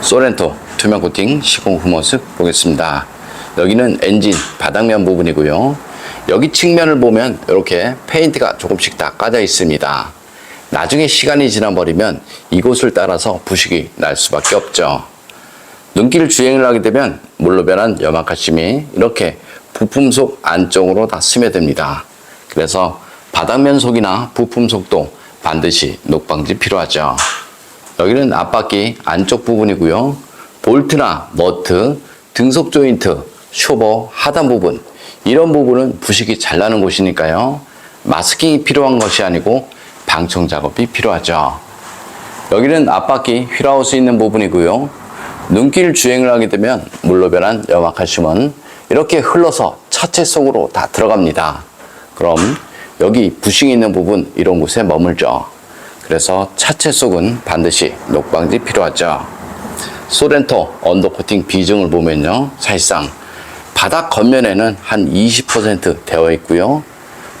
소렌토 투명 코팅 시공 후 모습 보겠습니다. 여기는 엔진 바닥면 부분이고요. 여기 측면을 보면 이렇게 페인트가 조금씩 다 까져 있습니다. 나중에 시간이 지나버리면 이곳을 따라서 부식이 날 수밖에 없죠. 눈길 주행을 하게 되면 물로 변한 염화칼슘이 이렇게 부품 속 안쪽으로 다 스며듭니다. 그래서 바닥면 속이나 부품 속도 반드시 녹방지 필요하죠. 여기는 앞바퀴 안쪽 부분이고요. 볼트나 너트, 등속 조인트, 쇼버 하단 부분, 이런 부분은 부식이 잘 나는 곳이니까요. 마스킹이 필요한 것이 아니고 방청 작업이 필요하죠. 여기는 앞바퀴 휠하우스 있는 부분이고요. 눈길 주행을 하게 되면 물로 변한 염화칼슘은 이렇게 흘러서 차체 속으로 다 들어갑니다. 그럼 여기 부식이 있는 부분 이런 곳에 머물죠. 그래서 차체 속은 반드시 녹방지 필요하죠. 소렌토 언더코팅 비중을 보면요. 사실상 바닥 겉면에는 한 20% 되어 있고요.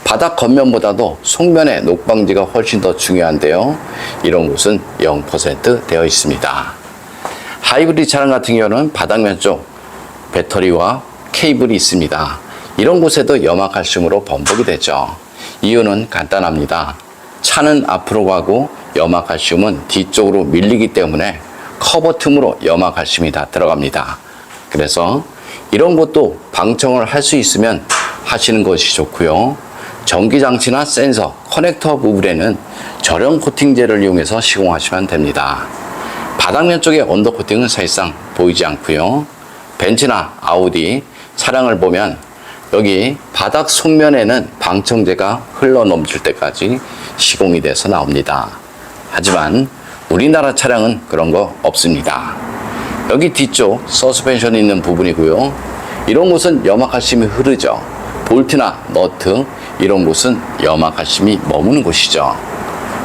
바닥 겉면보다도 속면의 녹방지가 훨씬 더 중요한데요. 이런 곳은 0% 되어 있습니다. 하이브리드 차량 같은 경우는 바닥면 쪽 배터리와 케이블이 있습니다. 이런 곳에도 염화칼슘으로 번복이 되죠. 이유는 간단합니다. 차는 앞으로 가고 염화칼슘은 뒤쪽으로 밀리기 때문에 커버 틈으로 염화칼슘이 다 들어갑니다. 그래서 이런 것도 방청을 할 수 있으면 하시는 것이 좋고요. 전기장치나 센서, 커넥터 부분에는 저렴 코팅제를 이용해서 시공하시면 됩니다. 바닥면 쪽의 언더코팅은 사실상 보이지 않고요. 벤츠나 아우디 차량을 보면 여기 바닥 속면에는 방청제가 흘러 넘칠 때까지 시공이 돼서 나옵니다. 하지만 우리나라 차량은 그런 거 없습니다. 여기 뒤쪽 서스펜션이 있는 부분이고요. 이런 곳은 염화칼슘이 흐르죠. 볼트나 너트 이런 곳은 염화칼슘이 머무는 곳이죠.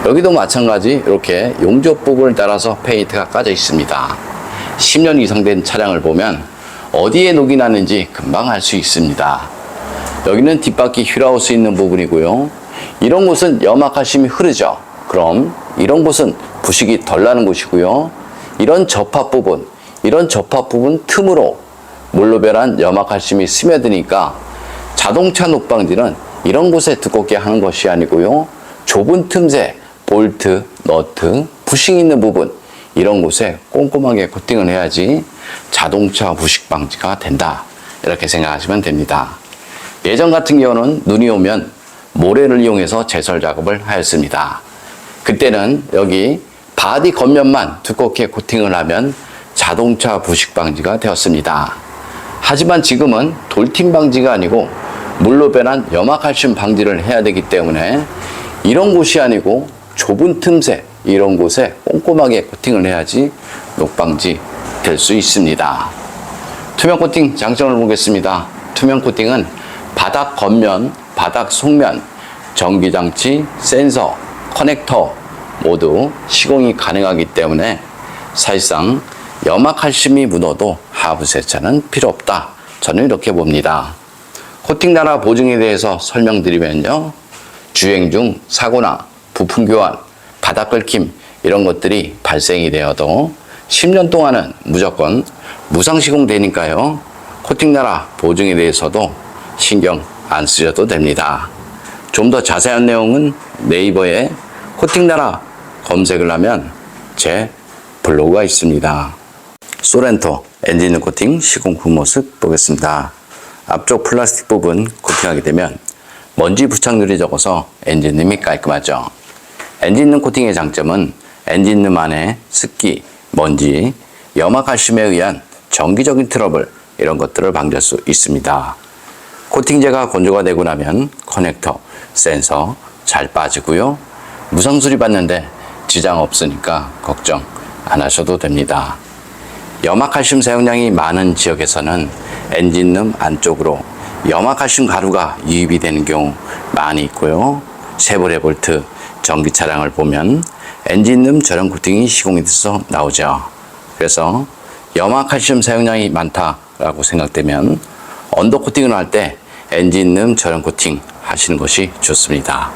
여기도 마찬가지 이렇게 용접 부분을 따라서 페인트가 까져 있습니다. 10년 이상 된 차량을 보면 어디에 녹이 나는지 금방 알 수 있습니다. 여기는 뒷바퀴 휠하우스 있는 부분이고요. 이런 곳은 염화칼슘이 흐르죠. 그럼 이런 곳은 부식이 덜 나는 곳이고요. 이런 접합 부분 틈으로 물로 변한 염화칼슘이 스며드니까 자동차 녹방지는 이런 곳에 두껍게 하는 것이 아니고요. 좁은 틈새, 볼트, 너트, 부식 있는 부분 이런 곳에 꼼꼼하게 코팅을 해야지 자동차 부식 방지가 된다. 이렇게 생각하시면 됩니다. 예전 같은 경우는 눈이 오면 모래를 이용해서 제설 작업을 하였습니다. 그때는 여기 바디 겉면만 두껍게 코팅을 하면 자동차 부식 방지가 되었습니다. 하지만 지금은 돌팀 방지가 아니고 물로 변한 염화칼슘 방지를 해야 되기 때문에 이런 곳이 아니고 좁은 틈새 이런 곳에 꼼꼼하게 코팅을 해야지 녹방지 될 수 있습니다. 투명 코팅 장점을 보겠습니다. 투명 코팅은 바닥 겉면, 바닥 속면, 전기장치, 센서, 커넥터 모두 시공이 가능하기 때문에 사실상 염화칼슘이 묻어도 하부 세차는 필요 없다. 저는 이렇게 봅니다. 코팅 나라 보증에 대해서 설명드리면요. 주행 중 사고나 부품 교환, 바닥 긁힘 이런 것들이 발생이 되어도 10년 동안은 무조건 무상 시공되니까요. 코팅 나라 보증에 대해서도 신경 안 쓰셔도 됩니다. 좀 더 자세한 내용은 네이버에 코팅 나라 검색을 하면 제 블로그가 있습니다. 소렌토 엔진 코팅 시공 후 모습 보겠습니다. 앞쪽 플라스틱 부분 코팅하게 되면 먼지 부착률이 적어서 엔진룸이 깔끔하죠. 엔진룸 코팅의 장점은 엔진룸 안에 습기, 먼지, 염화칼슘에 의한 정기적인 트러블 이런 것들을 방지할 수 있습니다. 코팅제가 건조가 되고 나면 커넥터, 센서 잘 빠지고요. 무상 수리받는데 지장 없으니까 걱정 안 하셔도 됩니다. 염화칼슘 사용량이 많은 지역에서는 엔진룸 안쪽으로 염화칼슘 가루가 유입이 되는 경우 많이 있고요. 쉐보레 볼트 전기 차량을 보면 엔진룸 저렴 코팅이 시공이 돼서 나오죠. 그래서 염화칼슘 사용량이 많다라고 생각되면 언더 코팅을 할 때 엔진룸 저렴 코팅 하시는 것이 좋습니다.